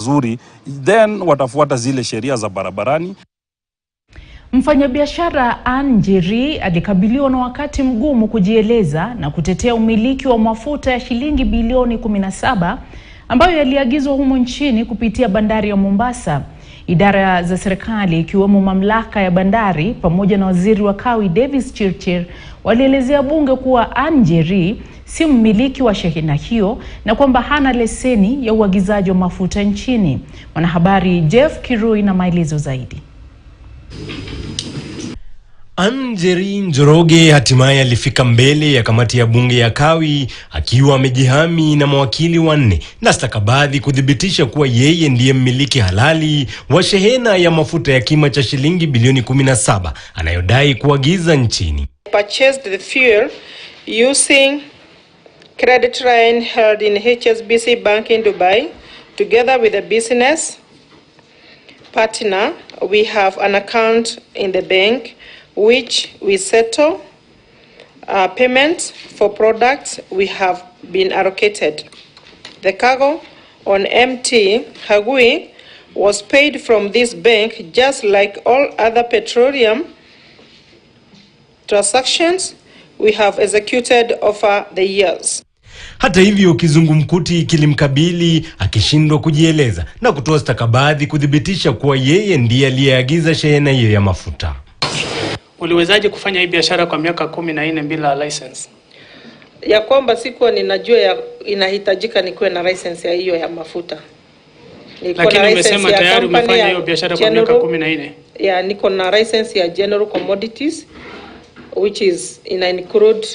zuri, then watafuata zile sheria za barabarani. Mfanyabiashara Njeri alikabiliwa na wakati mgumu kujieleza na kutetea umiliki wa mafuta ya shilingi bilioni 17 ambayo yaliagizwa humo nchini kupitia bandari ya Mombasa. Idara za serikali ikiwemo mamlaka ya bandari pamoja na waziri wa kawi Davis Chirchir walielezea bunge kuwa Njeri si mmiliki wa shehena hiyo na kwamba hana leseni ya uagizaji wa mafuta nchini. Mwanahabari Jeff Kirui na maelezo zaidi. Njeri Njoroge hatimaye alifika mbele ya kamati ya bunge ya kawi akiwa amejihami na mawakili wanne na stakabadhi kudhibitisha kuwa yeye ndiye mmiliki halali wa shehena ya mafuta ya kima cha shilingi bilioni 17 anayodai kuagiza nchini. Purchased the fuel using credit line held in HSBC Bank in Dubai. Together with a business partner, we have an account in the bank which we settle payments for products we have been allocated. The cargo on MT Hagui was paid from this bank just like all other petroleum transactions we have executed over the years. Hata hivyo kizungumkuti kilimkabili akishindwa kujieleza na kutoa stakabadhi kudhibitisha kuwa yeye ndiye aliyeagiza shehena hiyo ya mafuta. Uliwezaje kufanya hii biashara kwa miaka 14 bila license? Ya kwamba sikuwa ninajua inahitajika nikuwe na license ya hiyo ya mafuta. Lakini umesema tayari umefanya hiyo biashara kwa miaka 14. Yeah, niko na license ya General Commodities which is include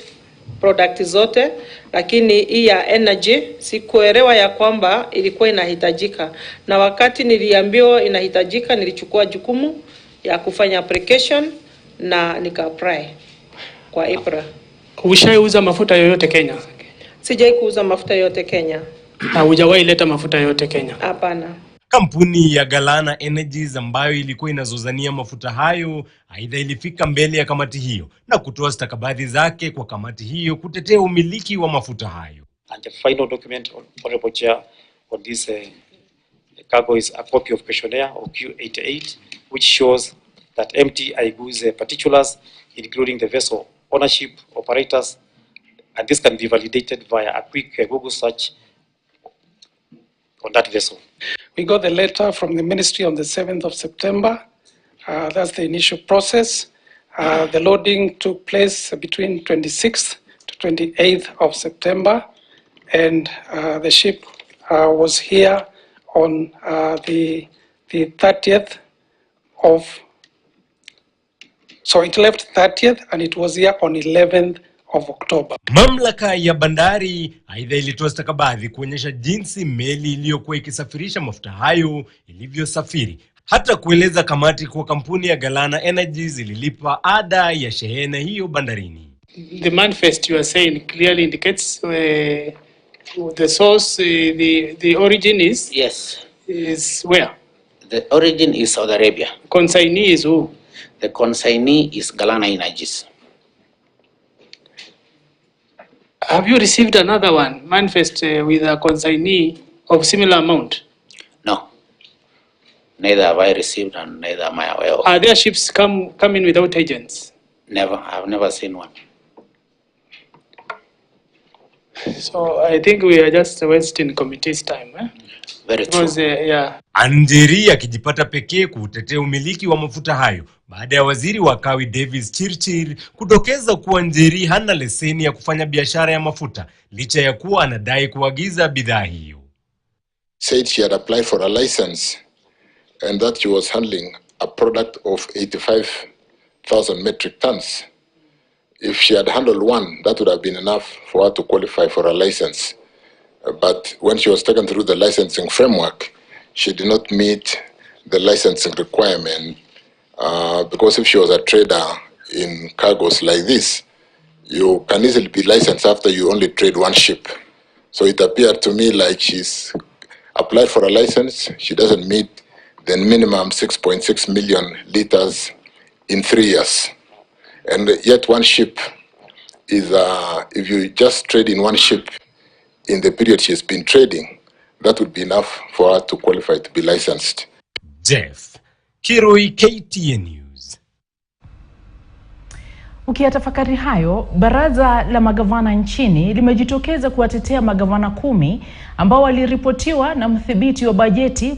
product zote, lakini hii ya energy sikuelewa ya kwamba ilikuwa inahitajika, na wakati niliambiwa inahitajika nilichukua jukumu ya kufanya application na nika apply kwa April. Ushaiuza mafuta yoyote Kenya? Sijai kuuza mafuta yoyote Kenya. Na hujawahi leta mafuta yoyote Kenya? Hapana. Kampuni ya Galana Energies ambayo ilikuwa inazozania mafuta hayo aidha ilifika mbele ya kamati hiyo na kutoa stakabadhi zake kwa kamati hiyo kutetea umiliki wa mafuta hayo. And the final document, Honorable Chair, on this cargo is a copy of questionnaire of Q88, which shows that MT Aigu's particulars, including the vessel ownership, operators, and this can be validated via a quick Google search on that vessel. We got the letter from the ministry on the 7th of September. That's the initial process. The loading took place between 26th to 28th of September, and the ship was here on the 30th of, so it left 30th and it was here on 11th of October. Mamlaka ya bandari aidha ilitoa stakabadhi kuonyesha jinsi meli iliyokuwa ikisafirisha mafuta hayo ilivyosafiri, hata kueleza kamati kwa kampuni ya Galana Energies ililipa ada ya shehena hiyo bandarini. The manifest you are saying clearly indicates the source, the origin is? Yes. Is where? The origin is Saudi Arabia. Consignee is who? The consignee is Galana Energies. Have you received another one, manifest with a consignee of similar amount? No. Neither have I received and neither am I aware of. Are there ships coming without agents? Never. I've never seen one. So I think we are just wasting committee's time. Very true. Because, yeah. Njeri akijipata pekee kutetea umiliki wa mafuta hayo baada ya waziri wa kawi Davis Chirchir kudokeza kuwa Njeri hana leseni ya kufanya biashara ya mafuta licha ya kuwa anadai kuagiza bidhaa hiyo. Said she had applied for a license and that she was handling a product of 85,000 metric tons. If she had handled one, that would have been enough for her to qualify for a license. But when she was taken through the licensing framework, she did not meet the licensing requirement because if she was a trader in cargoes like this, you can easily be licensed after you only trade one ship. So it appeared to me like she's applied for a license, she doesn't meet the minimum 6.6 million liters in 3 years. And yet one ship is, if you just trade in one ship in the period she's been trading, that would be enough for her to qualify to be licensed. Jeff Kirui, KTN News. Ukiyatafakari hayo, baraza la magavana nchini limejitokeza kuwatetea magavana 10 ambao waliripotiwa na mdhibiti wa bajeti